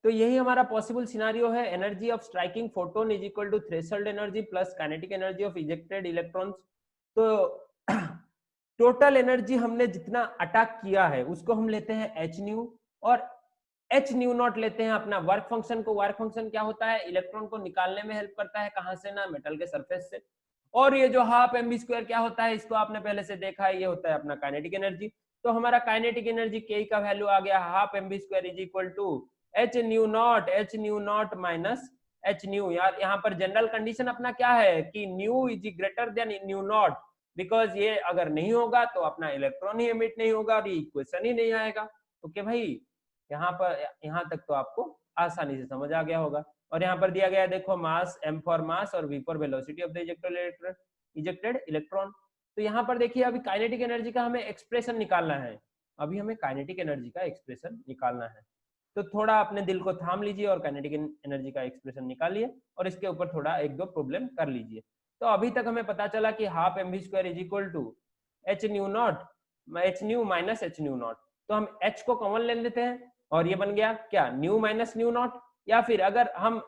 तो यही हमारा पॉसिबल सिनारियो है, energy of striking photon is equal to threshold energy plus kinetic energy of ejected electrons. तो total energy हमने जितना अटैक किया है उसको हम लेते हैं एच न्यू, और एच न्यू नॉट लेते हैं अपना वर्क फंक्शन को। वर्क फंक्शन क्या होता है, इलेक्ट्रॉन को निकालने में हेल्प करता है, कहां से ना, मेटल के सरफेस से। और ये जो हाफ एम बी स्क्वायर क्या होता है, इसको आपने पहले से देखा है, ये होता है अपना काइनेटिक एनर्जी। तो हमारा काइनेटिक एनर्जी के का वैल्यू आ गया half M B square is equal to H nu not minus H nu. यार यहाँ पर जनरल कंडीशन अपना क्या है कि nu is greater than nu not, because ये अगर नहीं होगा तो अपना इलेक्ट्रॉन ही एमिट नहीं होगा और ये इक्वेशन ही नहीं आएगा। ओके भाई, यहाँ पर यहाँ तक तो आपको आसानी से समझ आ गया होगा। और यहाँ पर दिया गया है देखो मास, m फॉर मास और v for velocity of the ejected electron. तो यहाँ पर देखिए अभी काइनेटिक एनर्जी का हमें एक्सप्रेशन निकालना है, अभी हमें काइनेटिक एनर्जी का एक्सप्रेशन निकालना है। तो थोड़ा अपने दिल को थाम लीजिए और काइनेटिक एनर्जी का एक्सप्रेशन निकालिए और इसके ऊपर थोड़ा एक दो प्रॉब्लम कर लीजिए। तो अभी तक हमें पता चला कि half M V square is equal to H nu not, H nu minus H nu not. तो हम h को कॉमन ले लेते हैं और ये बन गया क्या, न्यू माइनस न्यू नॉट। या फिर अगर हम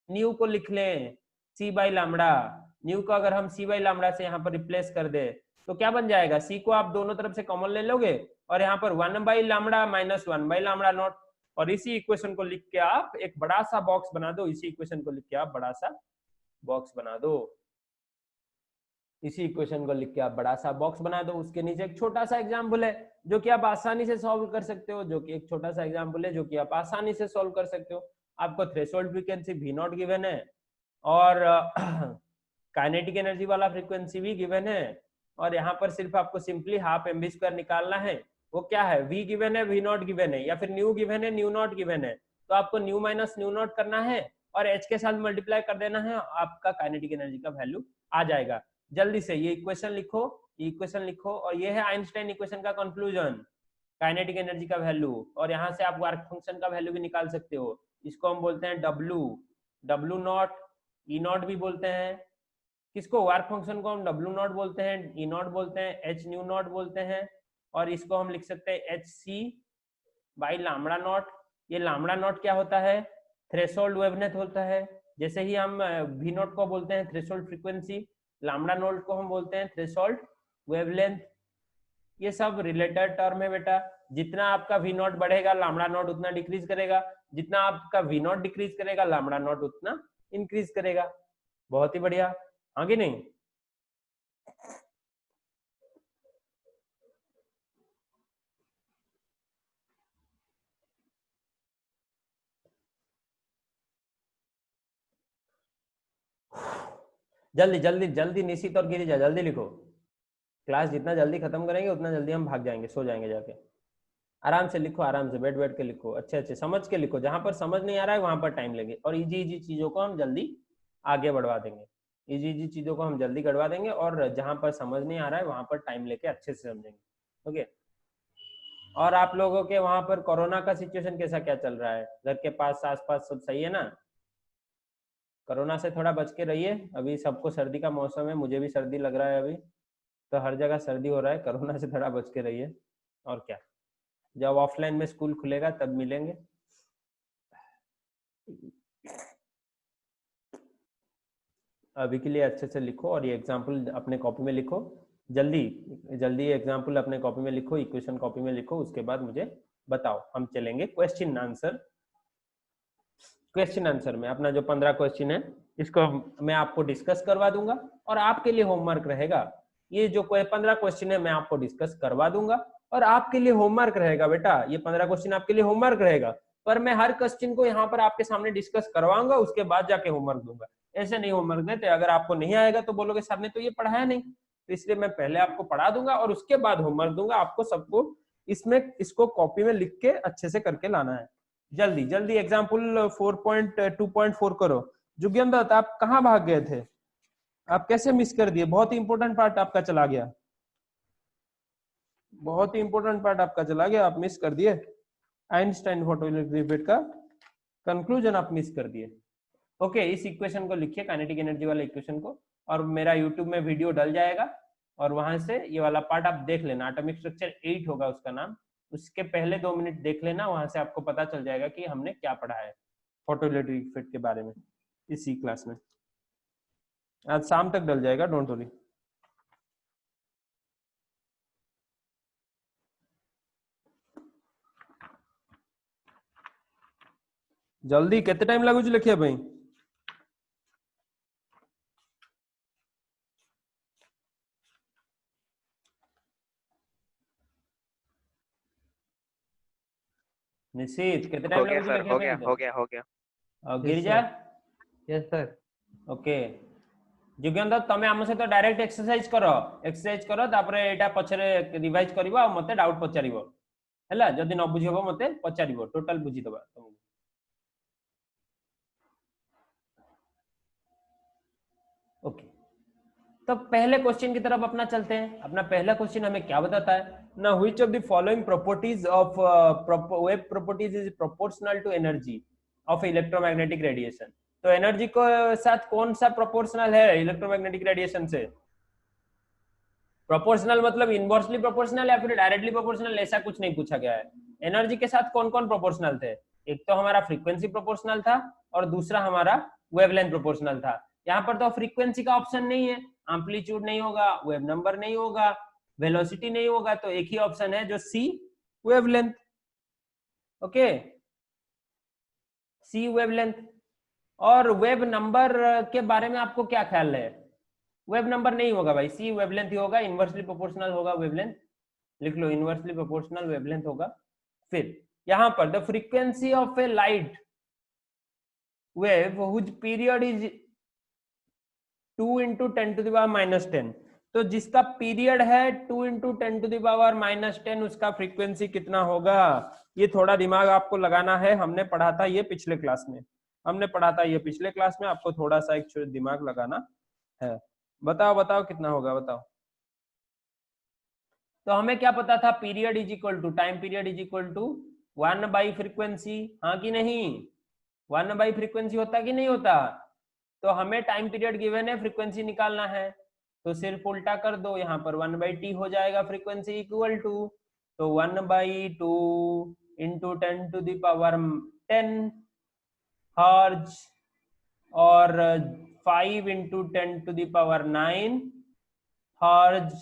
न्यू को लिख लें सी बाई लामड़ा, न्यू को अगर हम सी बाई लामड़ा से यहाँ पर रिप्लेस कर दे तो क्या बन जाएगा, सी को आप दोनों तरफ से कॉमन ले लोगे और यहाँ पर 1 by lambda minus 1 by lambda not. और इसी इक्वेशन को लिख के आप एक बड़ा सा बॉक्स बना दो, इसी इक्वेशन को लिख के आप बड़ा सा बॉक्स बना दो, इसी इक्वेशन को लिख के आप बड़ा सा बॉक्स बना दो। उसके नीचे एक छोटा सा एग्जाम्पल है जो कि आप आसानी से सॉल्व कर सकते हो, जो कि एक छोटा सा एग्जाम्पल है जो कि आप आसानी से सॉल्व कर सकते हो। आपको थ्रेशोल्ड फ्रीक्वेंसी भी नॉट गिवन है और काइनेटिक एनर्जी वाला फ्रीक्वेंसी भी गिवन है, और यहाँ पर सिर्फ आपको simply half M B square निकालना है। वो क्या है, v गिवन है, v नॉट गिवन है, या फिर न्यू गिवन है, न्यू नॉट गिवन है। तो आपको न्यू माइनस न्यू नॉट करना है और h के साथ मल्टीप्लाई कर देना है, आपका काइनेटिक एनर्जी का वैल्यू आ जाएगा। जल्दी से ये इक्वेशन लिखो, ये इक्वेशन लिखो, और ये है आइंस्टाइन इक्वेशन का कंक्लूजन, काइनेटिक एनर्जी का वैल्यू। और यहाँ से आप वर्क फंक्शन का वैल्यू भी निकाल सकते हो, इसको हम बोलते हैं डब्लू नॉट, ई नॉट भी बोलते हैं। किसको, वर्क फंक्शन को हम डब्लू नॉट बोलते हैं, ई नॉट बोलते हैं, एच न्यू नॉट बोलते हैं, और इसको हम लिख सकते हैं H C by lambda not. ये लामड़ा नॉट क्या होता है, थ्रेशोल्ड वेवलेंथ होता है। जैसे ही हम वी नॉट को बोलते हैं थ्रेशोल्ड फ्रीक्वेंसी, लामड़ा नॉट को हम बोलते हैं थ्रेशोल्ड वेवलेंथ। ये सब रिलेटेड टर्म है बेटा। जितना आपका वी नॉट बढ़ेगा लामड़ा नॉट उतना डिक्रीज करेगा, जितना आपका वी नॉट डिक्रीज करेगा लामड़ा नॉट उतना इंक्रीज करेगा। बहुत ही बढ़िया, आगे नहीं। जल्दी जल्दी जल्दी निशित और गिरिजा जल्दी लिखो, क्लास जितना जल्दी खत्म करेंगे उतना जल्दी हम भाग जाएंगे, सो जाएंगे जाके। आराम से लिखो, आराम से बैठ बैठ के लिखो, अच्छे अच्छे समझ के लिखो, जहां पर समझ नहीं आ रहा है वहां पर टाइम लगे, और इजी इजी चीजों को हम जल्दी आगे बढ़वा देंगे, इजी इजी चीजों को हम जल्दी गढ़वा देंगे, और जहां पर समझ नहीं आ रहा है वहां पर टाइम लेके अच्छे से समझेंगे। ओके। और आप लोगों के वहां पर कोरोना का सिचुएशन कैसा क्या चल रहा है, घर के पास आस पास सब सही है ना? कोरोना से थोड़ा बच के रहिए, अभी सबको सर्दी का मौसम है, मुझे भी सर्दी लग रहा है अभी, तो हर जगह सर्दी हो रहा है, कोरोना से थोड़ा बच के रहिए। और क्या, जब ऑफलाइन में स्कूल खुलेगा तब मिलेंगे। अभी के लिए अच्छे से लिखो और ये एग्जाम्पल अपने कॉपी में लिखो, जल्दी जल्दी एग्जाम्पल अपने कॉपी में लिखो, इक्वेशन कॉपी में लिखो, उसके बाद मुझे बताओ। हम चलेंगे क्वेश्चन आंसर, क्वेश्चन आंसर में अपना जो 15 क्वेश्चन है इसको मैं आपको डिस्कस करवा दूंगा, और आपके लिए होमवर्क रहेगा। ये जो 15 क्वेश्चन है मैं आपको डिस्कस करवा दूंगा और आपके लिए होमवर्क रहेगा बेटा, ये 15 क्वेश्चन आपके लिए होमवर्क रहेगा, पर मैं हर क्वेश्चन को यहाँ पर आपके सामने डिस्कस करवाऊंगा, उसके बाद जाके होमवर्क दूंगा। ऐसे नहीं होमवर्क देते, अगर आपको नहीं आएगा तो बोलोगे सर ने तो ये पढ़ाया नहीं, तो इसलिए मैं पहले आपको पढ़ा दूंगा और उसके बाद होमवर्क दूंगा। आपको सबको इसमें इसको कॉपी में लिख के अच्छे से करके लाना है। जल्दी जल्दी एग्जाम्पल 4.2.4 करो। जुगेंद्र दत्त आप कहाँ भाग गए थे, आप कैसे मिस कर दिए, बहुत ही इंपॉर्टेंट पार्ट आपका चला गया, बहुत ही इंपॉर्टेंट पार्ट आपका चला गया, आप मिस कर दिए। आइंस्टाइन फोटोइलेक्ट्रिक इफेक्ट का कंक्लूजन आप मिस कर दिए। ओके, इस इक्वेशन को लिखिए, काइनेटिक एनर्जी वाले इक्वेशन को, और मेरा यूट्यूब में वीडियो डल जाएगा और वहां से ये वाला पार्ट आप देख लेना, एटॉमिक स्ट्रक्चर 8 होगा उसका नाम, उसके पहले 2 मिनट देख लेना, वहां से आपको पता चल जाएगा कि हमने क्या पढ़ा है फोटोइलेक्ट्रिक इफेक्ट के बारे में इसी क्लास में। आज शाम तक डल जाएगा, डोंट वरी। जल्दी केते टाइम लागुच लिखिया भाई? निश्चित केते टाइम लागुच लिखिया भाई? हो गया Girija? Yes sir. Okay Jugendra तमे आम सहित डायरेक्ट एक्सरसाइज करो तापर एटा पछरे रिवाइज करिवो आ मते डाउट पचारिवो हैला, जदी न बुझी हबो मते पचारिवो, टोटल बुझी दबा तुमको। ओके तो पहले क्वेश्चन की तरफ अपना चलते हैं। अपना पहला क्वेश्चन हमें क्या बताता है ना, which of the following properties of wave properties is proportional to energy of electromagnetic radiation. तो एनर्जी को साथ कौन सा प्रोपोर्शनल है इलेक्ट्रोमैग्नेटिक रेडिएशन से? प्रोपोर्शनल मतलब इनवर्सली प्रोपोर्शनल या फिर डायरेक्टली प्रोपोर्शनल, ऐसा कुछ नहीं पूछा गया है। एनर्जी के साथ कौन कौन प्रोपोर्शनल थे? एक तो हमारा फ्रीक्वेंसी प्रोपोर्शनल था और दूसरा हमारा वेवलेंथ प्रोपोर्शनल था। यहाँ पर तो फ्रीक्वेंसी का ऑप्शन नहीं है, एम्पलीट्यूड नहीं होगा, वेव नंबर नहीं होगा, वेलोसिटी नहीं होगा, तो एक ही ऑप्शन है जो सी वेवलेंथ। ओके सी वेवलेंथ। और वेव नंबर के बारे में आपको क्या ख्याल है? वेव नंबर नहीं होगा भाई, सी वेवलेंथ ही होगा, इनवर्सली प्रोपोर्शनल होगा वेवलेंथ, लिख लो इनवर्सली प्रोपोर्शनल वेवलेंथ होगा। फिर यहां पर the frequency of A light wave which period is 2 × 10⁻⁻10, तो जिसका पीरियड है 2 × 10⁻⁻10 उसका फ्रीक्वेंसी कितना होगा? ये थोड़ा दिमाग आपको लगाना है, हमने पढ़ा था ये पिछले क्लास में, आपको थोड़ा सा एक दिमाग लगाना है। बताओ बताओ कितना होगा, बताओ। तो हमें क्या पता था, period is equal to time period is equal to 1 frequency, हाँ कि नहीं? 1 फ्रीक्वेंसी होता कि नहीं होता? तो हमें टाइम पीरियड गिवन है, फ्रीक्वेंसी निकालना है, तो सिर्फ उल्टा कर दो, यहाँ पर 1/t हो जाएगा फ्रीक्वेंसी इक्वल टू, तो 1/2 × 10⁻10 हर्ट्ज और 5 × 10⁻9 हर्ट्ज।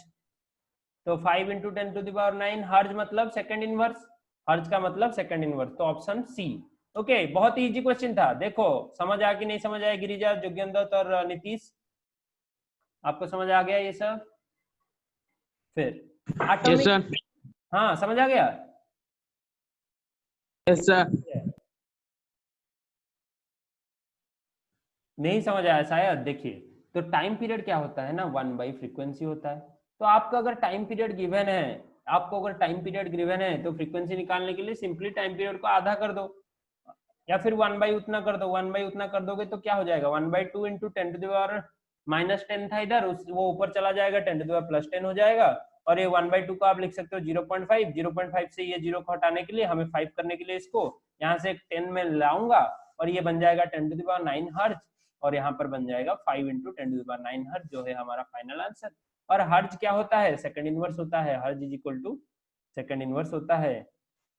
तो 5 × 10⁻9 हर्ट्ज मतलब सेकंड इनवर्स, हर्ट्ज का मतलब सेकंड इनवर्स, तो ऑप्शन सी। ओके बहुत ही इजी क्वेश्चन था। देखो समझ आ कि नहीं समझ आया गिरिजा, जोगेंद्र और नीतीश, आपको समझ आ गया ये सब? फिर एटॉमिक, हाँ समझ आ गया? Yes sir. नहीं समझ आया शायद? देखिए तो टाइम पीरियड क्या होता है ना, 1 फ्रीक्वेंसी होता है। तो आपका अगर टाइम पीरियड गिवन है, तो फ्रीक्वेंसी निकालने के लिए सिंपली टाइम पीरियड को आधा कर दो, या फिर 1 उतना कर दो। 1 उतना कर दोगे तो क्या हो जाएगा, 1/2 × 10⁻−10 था इधर, वो ऊपर चला जाएगा 10⁻+10 हो जाएगा, और ये 1/2 को आप लिख सकते हो 0.5। 0.5 से ये 0 को हटाने के लिए, हमें 5 करने के लिए इसको यहाँ से 10 में लाऊंगा, और ये बन जाएगा 10⁹ हर्ट्ज, और यहाँ पर बन जाएगा 5 × 10⁹ हर्ट्ज, जो है हमारा फाइनल आंसर। और हर्ट्ज क्या होता है? सेकंड इनवर्स होता है, hertz is equal to second inverse होता है।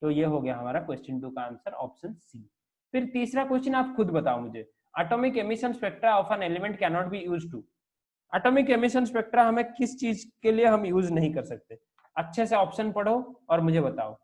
तो ये हो गया हमारा क्वेश्चन 2 का आंसर, ऑप्शन सी। फिर तीसरा क्वेश्चन आप खुद बताओ मुझे, atomic emission spectra of an element can not be used to. Atomic emission spectra हमें किस चीज के लिए हम यूज नहीं कर सकते? अच्छे से ऑप्शन पढ़ो और मुझे बताओ।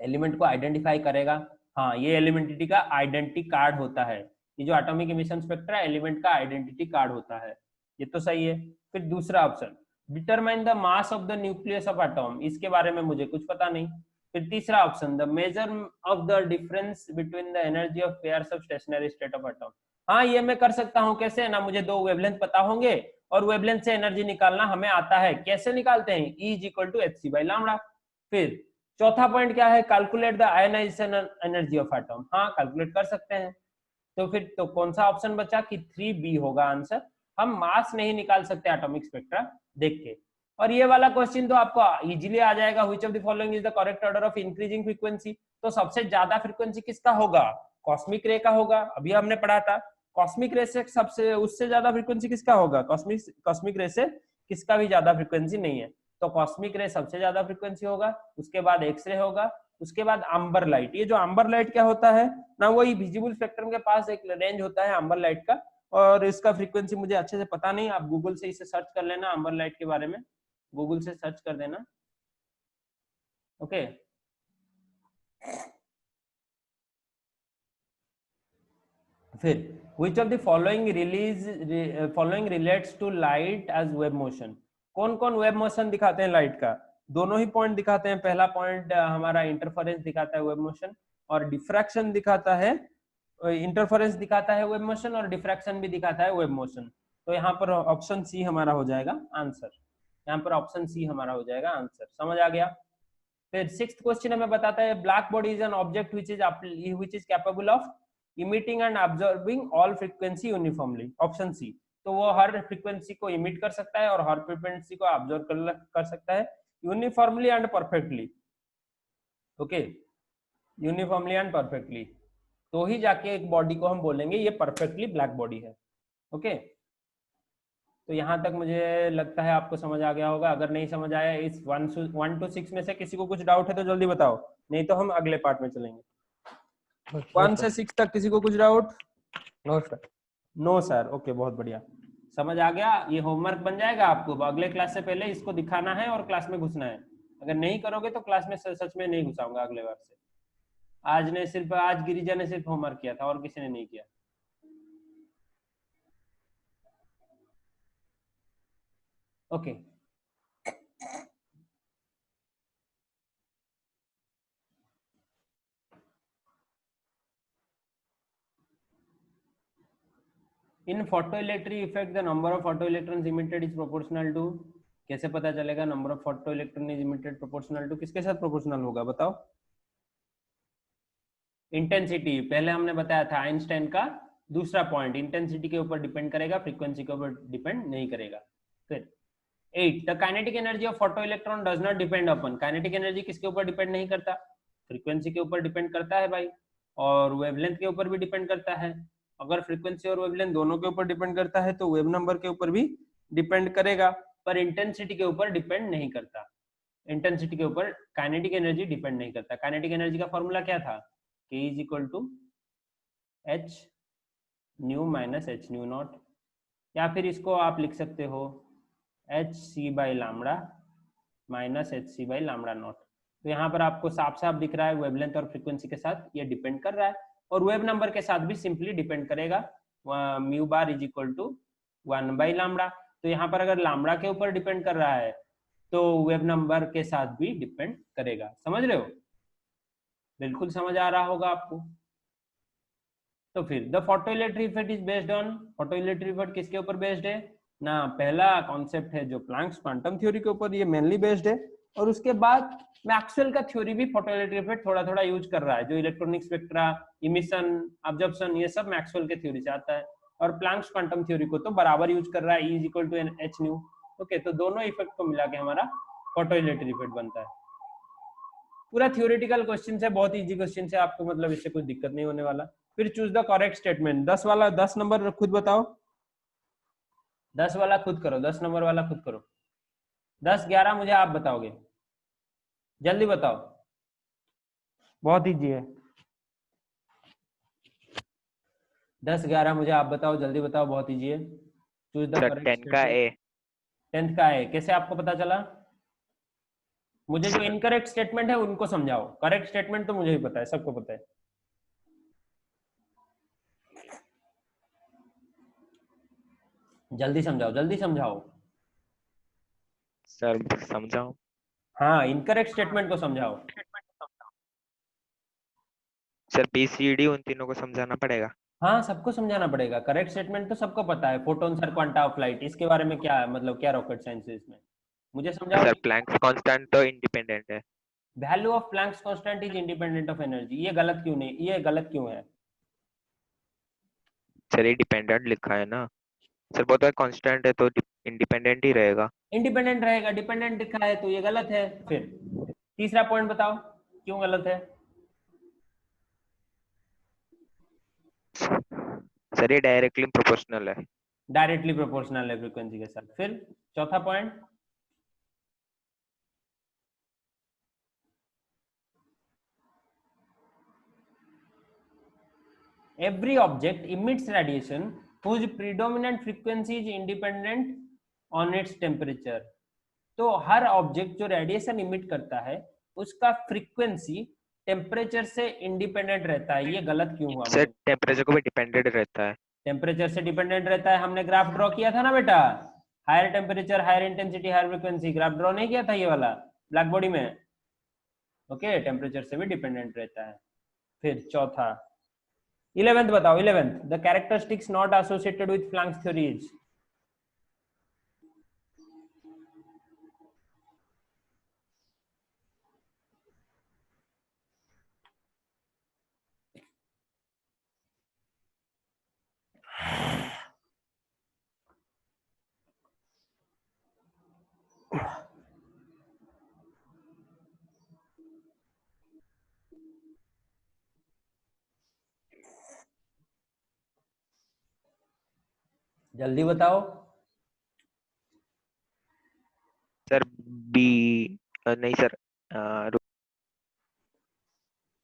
एलिमेंट को आइडेंटिफाई करेगा, हाँ ये एलिमेंटिटी का आइडेंटिटी कार्ड होता है, ये जो एटॉमिक एमिशन स्पेक्ट्रा एलिमेंट का आइडेंटिटी कार्ड होता है, ये तो सही है। फिर दूसरा option, determine the mass of the nucleus of atom, इसके बारे में मुझे कुछ पता नहीं। फिर तीसरा option, the measure of the difference between the energy of pairs of stationery state of atom, हाँ ये मैं कर सकता हूँ। कैसे ना, मुझे 2 वेवलेंथ पता होंगे और वेवलेंथ से एनर्जी निकालना हमें आता है। कैसे निकालते हैं? E = hc/λ। फिर चौथा पॉइंट क्या है, calculate the ionization energy of atom, हाँ कैलकुलेट कर सकते हैं। तो फिर तो कौन सा ऑप्शन बचा कि 3B होगा आंसर। हम मास नहीं निकाल सकते एटॉमिक स्पेक्ट्रा देख के। और ये वाला क्वेश्चन तो आपको इजीली आ जाएगा, which of the following is the correct order of increasing frequency. तो सबसे ज्यादा फ्रीक्वेंसी किसका होगा? कॉस्मिक रे का होगा, अभी हमने पढ़ा था। कॉस्मिक रे से सबसे उससे ज्यादा फ्रीक्वेंसी किसका होगा? कॉस्मिक रे से किसका भी ज्यादा फ्रीक्वेंसी नहीं है। तो कॉस्मिक रे सबसे ज्यादा फ्रीक्वेंसी होगा, उसके बाद एक्सरे होगा, उसके बाद आम्बर लाइट। ये जो आम्बर लाइट क्या होता है ना, वही विजिबल स्पेक्ट्रम के पास एक रेंज होता है आम्बर लाइट का, और इसका फ्रीक्वेंसी मुझे अच्छे से पता नहीं, आप गूगल से इसे सर्च कर लेना, आम्बर लाइट के बारे में गूगल से सर्च कर देना। ओके फिर which of the following relates to light as wave motion? कौन कौन वेव मोशन दिखाते हैं लाइट का? दोनों ही पॉइंट दिखाते हैं। पहला पॉइंट हमारा इंटरफेरेंस दिखाता है वेव मोशन, और डिफ्रैक्शन दिखाता है, इंटरफेरेंस दिखाता है वेव मोशन, और डिफ्रैक्शन भी दिखाता है वेव मोशन। तो यहाँ पर ऑप्शन सी हमारा हो जाएगा आंसर, यहाँ पर ऑप्शन सी हमारा हो जाएगा आंसर। समझ आ गया? फिर सिक्स्थ क्वेश्चन हमें बताता है black body is an object which is capable of emitting and absorbing all frequency uniformly। Option C, तो वो हर फ्रीक्वेंसी को इमिट कर सकता है और हर फ्रीक्वेंसी को ऑब्जर्व कर सकता है uniformly and perfectly. Okay, uniformly and perfectly, तो ही जाके एक बॉडी को हम बोलेंगे ये परफेक्टली ब्लैक बॉडी है। ओके, तो यहाँ तक मुझे लगता है आपको समझ आ गया होगा। अगर नहीं समझ आया इस 1 to 6 में से किसी को कुछ डाउट है तो जल्दी बताओ, नहीं तो हम अगले पार्ट में चलेंगे। 1 से 6 तक किसी को कुछ doubt? No sir. No sir. Okay, बहुत बढ़िया, समझ आ गया। ये होमवर्क बन जाएगा आपको, अगले क्लास से पहले इसको दिखाना है और क्लास में घुसना है। अगर नहीं करोगे तो क्लास में सच में नहीं घुसाऊंगा अगले बार से। आज गिरिजा ने सिर्फ होमवर्क किया था और किसी ने नहीं किया। Okay in photoelectric effect the number of photo electrons emitted is proportional to. कैसे पता चलेगा number of photo electron is emitted proportional to? किसके साथ प्रोपोर्शनल होगा बताओ? इंटेंसिटी, पहले हमने बताया था आइंस्टाइन का दूसरा पॉइंट, इंटेंसिटी के ऊपर डिपेंड करेगा, फ्रीक्वेंसी के ऊपर डिपेंड नहीं करेगा। फिर 8 the kinetic energy of photo electron does not depend upon. Kinetic energy किसके ऊपर डिपेंड नहीं करता? फ्रीक्वेंसी के ऊपर डिपेंड करता है भाई, और वेवलेंथ के ऊपर भी डिपेंड करता है। अगर फ्रीक्वेंसी और वेवलेंथ दोनों के ऊपर डिपेंड करता है तो वेव नंबर के ऊपर भी डिपेंड करेगा, पर इंटेंसिटी के ऊपर डिपेंड नहीं करता। इंटेंसिटी के ऊपर काइनेटिक एनर्जी डिपेंड नहीं करता। काइनेटिक एनर्जी का फॉर्मूला क्या था? K is equal to H nu minus H nu not, या फिर इसको आप लिख सकते हो H C by lambda minus H C by lambda not. तो यहाँ पर आपको साफ साफ दिख रहा है वेवलेंथ और फ्रीक्वेंसी के साथ ये डिपेंड कर रहा है, और वेव नंबर के साथ भी सिंपली डिपेंड करेगा। Mu bar is equal to 1 by lambda. तो यहाँ पर अगर लामड़ा के ऊपर डिपेंड कर रहा है तो वेव नंबर के साथ भी डिपेंड करेगा। समझ रहे हो? बिल्कुल समझ आ रहा होगा आपको। तो फिर the photoelectric effect is based on, photoelectric effect किसके ऊपर बेस्ड है ना? पहला कॉन्सेप्ट है जो प्लैंक्स क्वांटम थ्योरी के ऊपर, ये मेनली बेस्ड है, और उसके बाद मैक्सवेल का थ्योरी भी फोटोइलेक्ट्रिक इफेक्ट थोड़ा थोड़ा यूज कर रहा है, जो इलेक्ट्रॉनिक स्पेक्ट्रा, इमिशन, अब्जॉर्प्शन, ये सब मैक्सवेल के थ्योरी से आता है, और प्लैंक्स क्वांटम थ्योरी को तो बराबर यूज कर रहा है, E is equal to H nu. Okay, तो दोनों इफेक्ट को मिला के हमारा फोटोइलेक्ट्रिक इफेक्ट बनता है। पूरा थ्योरेटिकल क्वेश्चन है, बहुत इजी क्वेश्चन है, आपको मतलब इससे कुछ दिक्कत नहीं होने वाला। फिर चूज द करेक्ट स्टेटमेंट। 10 वाला 10 नंबर खुद बताओ, 10 वाला खुद करो, 10 नंबर वाला खुद करो। 10 11 मुझे आप बताओगे, जल्दी बताओ, बहुत इजी है। 10 11 मुझे आप बताओ, जल्दी बताओ, बहुत इजी है। चूज द करेक्ट 10 का ए। 10th का है, कैसे आपको पता चला? मुझे जो इनकरेक्ट स्टेटमेंट है उनको समझाओ, करेक्ट स्टेटमेंट तो मुझे ही पता है, सबको पता है। जल्दी समझाओ, जल्दी समझाओ सर समझाओ। हाँ, इनकरेक्ट स्टेटमेंट को समझाओ। सर BCD उन तीनों को समझाना पड़ेगा। हाँ, सबको समझाना पड़ेगा। करेक्ट स्टेटमेंट तो सबको पता है, photons are quanta of light, इसके बारे में क्या मतलब क्या रॉकेट साइंस है इसमें? मुझे समझाओ। सर प्लैंक्स कांस्टेंट तो इंडिपेंडेंट है। Value of Planck's constant is independent of energy, ये गलत क्यों नहीं, ये गलत क्यों है? सर ये डिपेंडेंट लिखा है ना सर, वो तो कांस्टेंट है तो इंडिपेंडेंट ही रहेगा। इंडिपेंडेंट रहेगा, डिपेंडेंट लिखा है तो ये गलत है। फिर तीसरा पॉइंट बताओ क्यों गलत है? सर ये डायरेक्टली प्रोपोर्शनल है। डायरेक्टली प्रोपोर्शनल है फ्रीक्वेंसी के साथ। फिर चौथा point, every object emits radiation whose predominant frequency is independent on its temperature. तो हर ऑब्जेक्ट जो रेडिएशन इमिट करता है उसका फ्रीक्वेंसी टेम्परेचर से इंडिपेंडेंट रहता है। ये गलत क्यों हुआ? सर टेम्परेचर को भी डिपेंडेंट रहता है। टेम्परेचर से डिपेंडेंट रहता है, हमने ग्राफ ड्रॉ किया था ना बेटा, higher temperature higher intensity higher frequency, graph draw नहीं किया था ये वाला ब्लैक बॉडी में? ओके, टेम्परेचर से भी डिपेंडेंट रहता है। फिर चौथा 11th बताओ, 11th the characteristics not associated with Planck's theory is. जल्दी बताओ सर बी नहीं सर,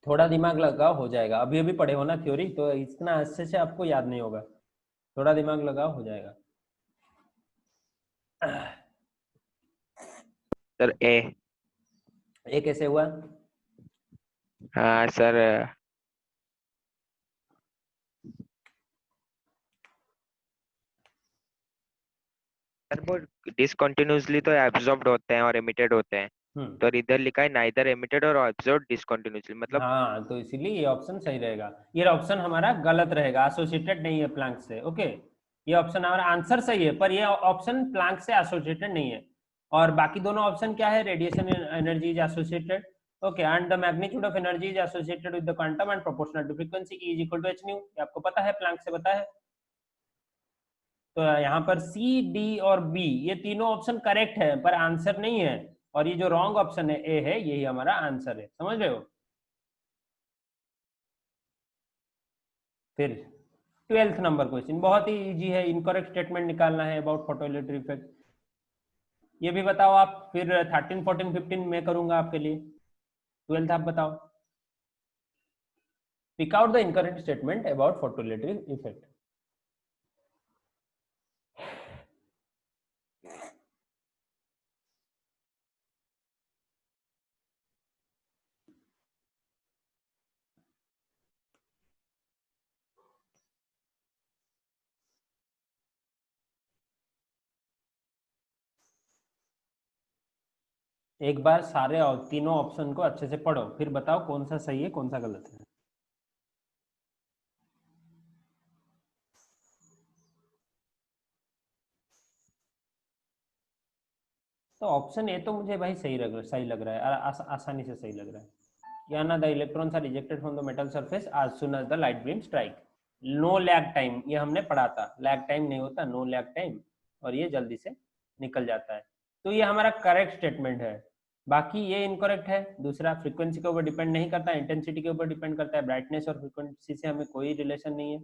थोड़ा दिमाग लगाओ, हो जाएगा। अभी अभी पढ़े हो ना थ्योरी, तो इतना अच्छे से आपको याद नहीं होगा, थोड़ा दिमाग लगाओ, हो जाएगा। सर ए कैसे हुआ? हाँ सर, सर वो डिसकंटिन्यूअसली तो एब्जॉर्ब्ड होते हैं और एमिटेड होते हैं, तो इधर लिखा है नाइदर एमिटेड और एब्जॉर्ब्ड डिसकंटिन्यूअसली, मतलब हाँ, तो इसीलिए ये ऑप्शन सही रहेगा। ये ऑप्शन हमारा गलत रहेगा, एसोसिएटेड नहीं है प्लैंक से। ओके, ये ऑप्शन हमारा आंसर सही है, पर ये ऑप्शन प्लैंक से एसोसिएटेड नहीं है। और बाकी दोनों ऑप्शन क्या है? Radiation energy is associated, okay, and the magnitude of energy is associated with the quantum and proportional to frequency E is equal to h nu. ये आपको पता है, प्लैंक से पता है। तो यहाँ पर सी, डी और बी ये तीनों ऑप्शन करेक्ट है, पर आंसर नहीं है। और ये जो रॉन्ग ऑप्शन है ए है, यही हमारा आंसर है। समझ रहे हो? फिर 12th नंबर क्वेश्चन बहुत ही इजी है, इनकरेक्ट स्टेटमेंट निकालना है अबाउट फोटोइलेक्ट्रिक इफेक्ट। ये भी बताओ आप, फिर 13, 14, 15 मैं करूंगा आपके लिए। 12th आप बताओ, pick out the incorrect statement about photoelectric effect. एक बार सारे तीनों ऑप्शन को अच्छे से पढ़ो, फिर बताओ कौन सा सही है कौन सा गलत है। तो ऑप्शन ए तो मुझे भाई सही लग रहा है, आसानी से सही लग रहा है। क्या ना, the electrons are rejected from the metal surface as soon as the light beam strike. No lag time, ये हमने पढ़ा था, लैग टाइम नहीं होता, नो लैग टाइम, और ये जल्दी से निकल जाता है। तो ये हमारा करेक्ट स्टेटमेंट है। बाकी ये इनकरेक्ट है। दूसरा, फ्रीक्वेंसी के ऊपर डिपेंड नहीं करता, इंटेंसिटी के ऊपर डिपेंड करता है, ब्राइटनेस और फ्रीक्वेंसी से हमें कोई रिलेशन नहीं है।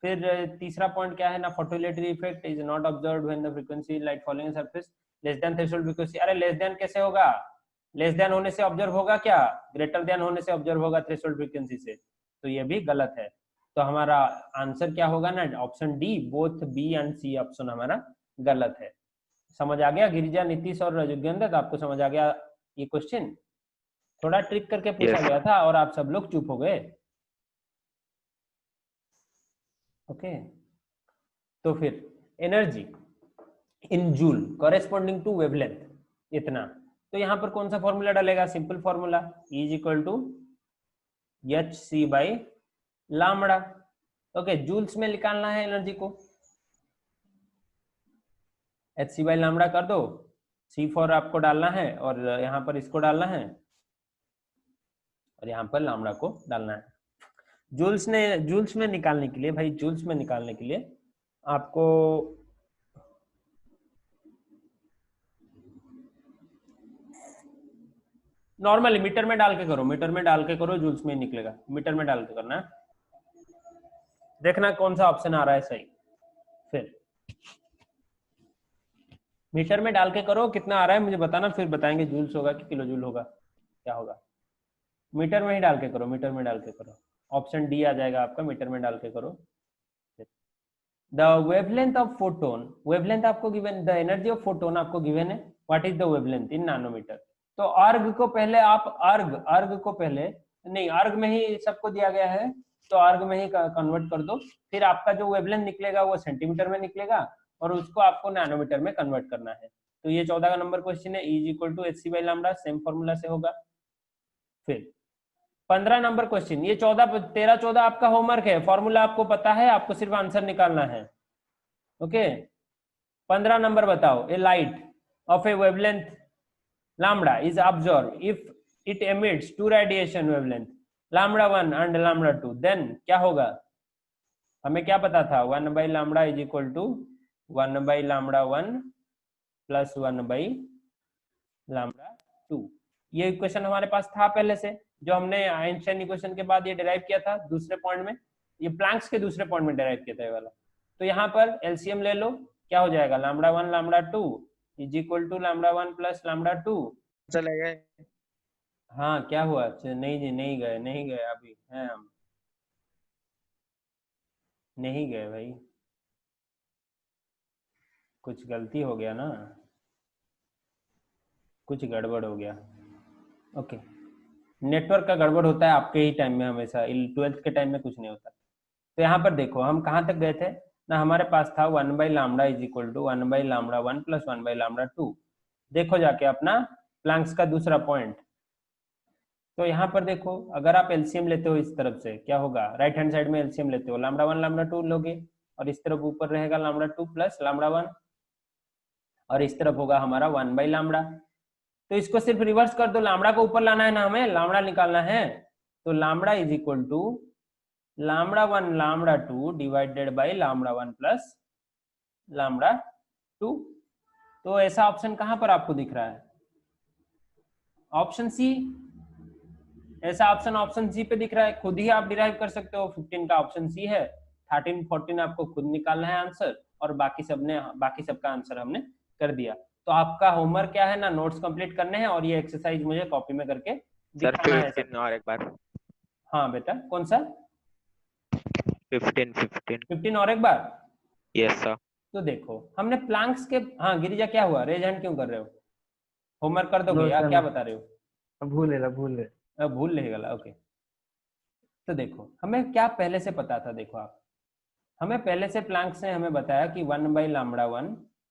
फिर तीसरा पॉइंट क्या है ना, photoelectric effect is not observed when the frequency light falling on surface less than threshold frequency. अरे लेस देन कैसे होगा? लेस देन होने से ऑब्जर्व होगा क्या? ग्रेटर देन होने से ऑब्जर्व होगा थ्रेशोल्ड फ्रीक्वेंसी से। तो ये भी गलत है। तो हमारा आंसर क्या होगा ना, option D, both B and C option हमारा गलत है। समझ आ गया गिरिजा, नीतीश और योगेंद्र, आपको समझ आ गया ये क्वेश्चन? थोड़ा ट्रिक करके पूछा Yes. गया था और आप सब लोग चुप हो गए। ओके, तो फिर energy in joule corresponding to wavelength इतना। तो यहाँ पर कौन सा फॉर्मूला डालेगा? Simple formula, E is equal to H C by lambda. Okay, joules में निकालना है एनर्जी को, एच सी बाई लामड़ा कर दो, C4 आपको डालना है और यहाँ पर इसको डालना है और यहाँ पर लामड़ा को डालना है। जूल्स में निकालने के लिए भाई, जूल्स में निकालने के लिए आपको नॉर्मली मीटर में डाल के करो, मीटर में डाल के करो, जूल्स में निकलेगा, मीटर में डाल के करना है। देखना कौन सा ऑप्शन आ रहा है सही। फिर मीटर में डाल के करो, कितना आ रहा है मुझे बताना, फिर बताएंगे जूल्स होगा कि किलो जूल होगा, क्या होगा। मीटर में ही डाल के करो, मीटर में डाल के करो। ऑप्शन डी आ जाएगा आपका, मीटर में डाल के करो। The wavelength of photon, wavelength आपको given, the energy of photon आपको गिवन है, what is the wavelength in nanometre. तो अर्ग को पहले आप अर्ग को पहले नहीं, अर्ग में ही सबको दिया गया है, तो अर्ग में ही कन्वर्ट कर दो, फिर आपका जो वेवलेंथ निकलेगा वो सेंटीमीटर में निकलेगा और उसको आपको नैनोमीटर में कन्वर्ट करना है। तो ये 14 का नंबर क्वेश्चन है, E equal to hc by lambda, same formula से होगा। फिर 15 नंबर क्वेश्चन, ये 13 14 आपका होमवर्क है, फॉर्मूला आपको पता है, आपको सिर्फ आंसर निकालना है। ओके 15 नंबर बताओ, a light of a wavelength lambda is absorbed if it emits two radiation wavelength lambda 1 and lambda 2, then क्या होगा? हमें क्या पता था, 1 by lambda is equal to 1 by lambda 1 plus 1 by lambda 2। ये इक्वेशन हमारे पास था पहले से, जो हमने आइंस्टाइन इक्वेशन के बाद ये डिराइव किया था दूसरे पॉइंट में, ये प्लैंक्स के दूसरे पॉइंट में डिराइव किया था ये वाला। तो यहाँ पर एलसीएम ले लो, क्या हो जाएगा, lambda 1 lambda 2 is equal to lambda 1 plus lambda 2। चले गए? हाँ क्या हुआ? नहीं जी, नहीं गए अभी हैं हम, नहीं गए भाई, कुछ गलती हो गया ना, कुछ गड़बड़ हो गया। ओके नेटवर्क का गड़बड़ होता है आपके ही टाइम में हमेशा, 12th के टाइम में कुछ नहीं होता। तो यहाँ पर देखो हम कहाँ तक गए थे ना, हमारे पास था 1 by lambda is equal to 1 by lambda 1 plus 1 by lambda 2। देखो जाके अपना प्लैंक्स का दूसरा पॉइंट। तो यहाँ पर देखो अगर आप एलसीएम लेते हो इस तरफ से क्या होगा, राइट हैंड साइड में एलसीएम लेते हो, लैम्डा 1 लैम्डा 2 लोगे और इस तरफ ऊपर रहेगा लैम्डा 2 प्लस लैम्डा 1 और इस तरफ होगा हमारा 1 बाई लैम्डा। तो इसको सिर्फ रिवर्स कर दो, लैम्डा को ऊपर लाना है ना, हमें लैम्डा निकालना है। तो lambda is equal to lambda 1 lambda 2 divided by lambda 1 plus lambda 2। तो ऐसा ऑप्शन कहां पर आपको दिख रहा है? ऑप्शन सी, ऐसा ऑप्शन ऑप्शन सी पे दिख रहा है, खुद ही आप डिराइव कर सकते हो। 15 का ऑप्शन सी है, 13 14 आपको खुद निकालना है आंसर, और बाकी सबका आंसर हमने कर दिया। तो आपका होमवर्क क्या है ना, नोट्स कंप्लीट करने हैं और ये एक्सरसाइज मुझे कॉपी में करके दिखाना है। 15 और एक बार। हाँ बेटा, कौन सा? 15 और एक बार। Yes sir. तो देखो हमने प्लैंक्स के, हाँ गिरिजा क्या हुआ, रेज हैंड क्यों कर रहे हो? होमवर्क कर दोगे या क्या बता रहे हो? भूल लेगा। ओके तो देखो हमें क्या पहले से पता था, देखो आप, हमें पहले से प्लैंक्स ने हमें बताया कि 1 by lambda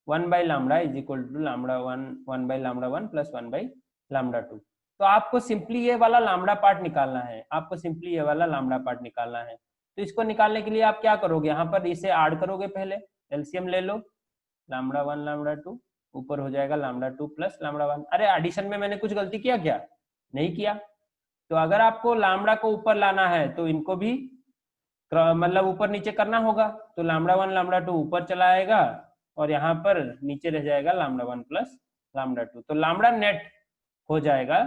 1 by lambda is equal to lambda 1 by lambda 1 plus 1 by lambda 2। तो आपको सिंपली ये वाला लैम्डा पार्ट निकालना है, तो इसको निकालने के लिए आप क्या करोगे, यहाँ पर इसे ऐड करोगे, पहले एलसीएम ले लो, लैम्डा 1 लैम्डा 2 ऊपर हो जाएगा लैम्डा 2 प्लस लैम्डा 1। अरे एडिशन में मैंने कुछ गलती किया क्या? नहीं किया। तो अगर आपको लैम्डा को ऊपर लाना है तो इनको भी मतलब ऊपर नीचे करना होगा। तो लैम्डा 1 लैम्डा 2 ऊपर चला आएगा और यहाँ पर नीचे रह जाएगा लैम्डा 1 प्लस लैम्डा 2। तो लैम्डा नेट हो जाएगा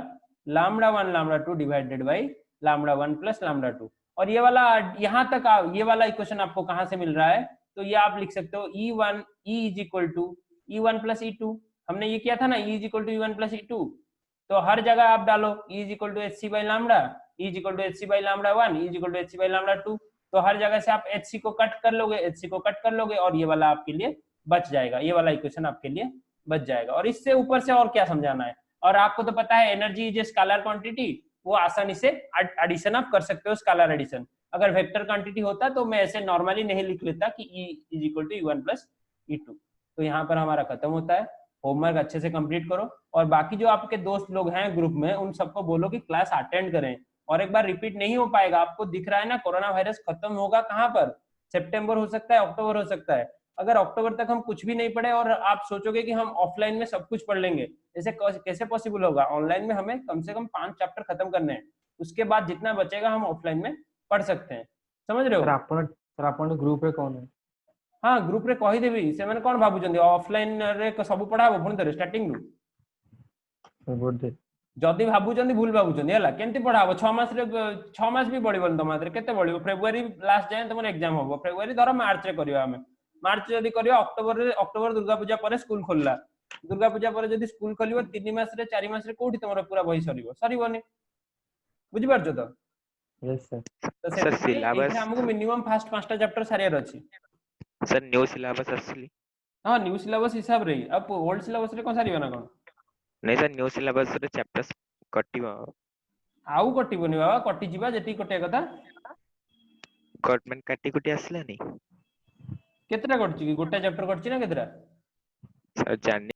lambda 1 lambda 2 divided by lambda 1 plus lambda 2। और ये वाला यहाँ तक ये वाला इक्वेशन आपको कहाँ से मिल रहा है? तो ये आप लिख सकते हो E1 E is equal to E1 plus E2। हमने ये किया था ना, E is equal to E1 plus E2। तो हर जगह आप डालो E is equal to HC by lambda, E is equal to HC by lambda 1, E is equal to HC by lambda 2। तो हर जगह से आप HC को कट कर लोगे और ये वाला आपके लिए बच जाएगा, ये वाला इक्वेशन आपके लिए बच जाएगा। और इससे ऊपर से और क्या समझाना है? और आपको तो पता है energy is a scalar quantity, वो आसानी से एडिशन आप कर सकते हो, स्केलर एडिशन। अगर वेक्टर क्वांटिटी होता तो मैं ऐसे नॉर्मली नहीं लिख लेता कि E is equal to E1 plus E2। तो यहाँ पर हमारा खत्म होता है। होमवर्क अच्छे से कंप्लीट करो और बाकी जो आपके दोस्त लोग हैं ग्रुप में उन सबको बोलो कि क्लास अटेंड करें। और एक बार रिपीट नहीं हो पाएगा, आपको दिख रहा है ना कोरोना वायरस खत्म होगा कहाँ पर? सितंबर हो सकता है, अक्टूबर हो सकता है। अगर अक्टूबर तक हम कुछ भी नहीं पढ़े और आप सोचोगे कि हम ऑफलाइन में सब कुछ पढ़ लेंगे, ऐसे कैसे पॉसिबल होगा? ऑनलाइन में हमें कम से कम 5 चैप्टर खत्म करने हैं, उसके बाद जितना बचेगा हम ऑफलाइन में पढ़ सकते हैं। समझ रहे हो? सर ग्रुप कौन है? हाँ ग्रुप रे कहीदेवी, से मैंने कौन भावुଛନ୍ତି ऑफलाइन रे सब पढ़ा हो पुणी थे स्टार्टिंग रु जदि भावुଛନ୍ତି भूल भावुଛନ୍ତି हैला केमती पढ़ा हो 6 मास रे 6 मास भी बढ़िबन तम हाथ रे केते बढ़िबो? फेब्रुआरी लास्ट जाए तुम एग्जाम हो, फेब्रुआरी धर मार्च रे करियो, हमें मार्च जदि करियो अक्टोबर दुर्गा पूजा पर स्कूल खोलला, दुर्गा पूजा पर जदि स्कूल खोलिबो 3 मास रे 4 मास रे कोठी तुमरो पूरा बही सरीबो? सरीबोनी। बुझि पारछो तो? Yes sir. तो सर सेति एथरे सिलेबस हमको मिनिमम फास्ट 5टा चैप्टर सारियार अछि। सर न्यू सिलेबस असली हां न्यू सिलेबस हिसाब रे अब ओल्ड सिलेबस रे कोन सारिबा ना कोन। नहीं सर न्यू सिलेबस रे चैप्टर्स कटिवा आउ कटिबोनी बाबा कटि जिबा जेति कटिया कथा। गवर्नमेंट काटी कुटी आसला नहीं केतेटा कटछि कि गोटा चैप्टर कटछि ना केतेटा। सर जानी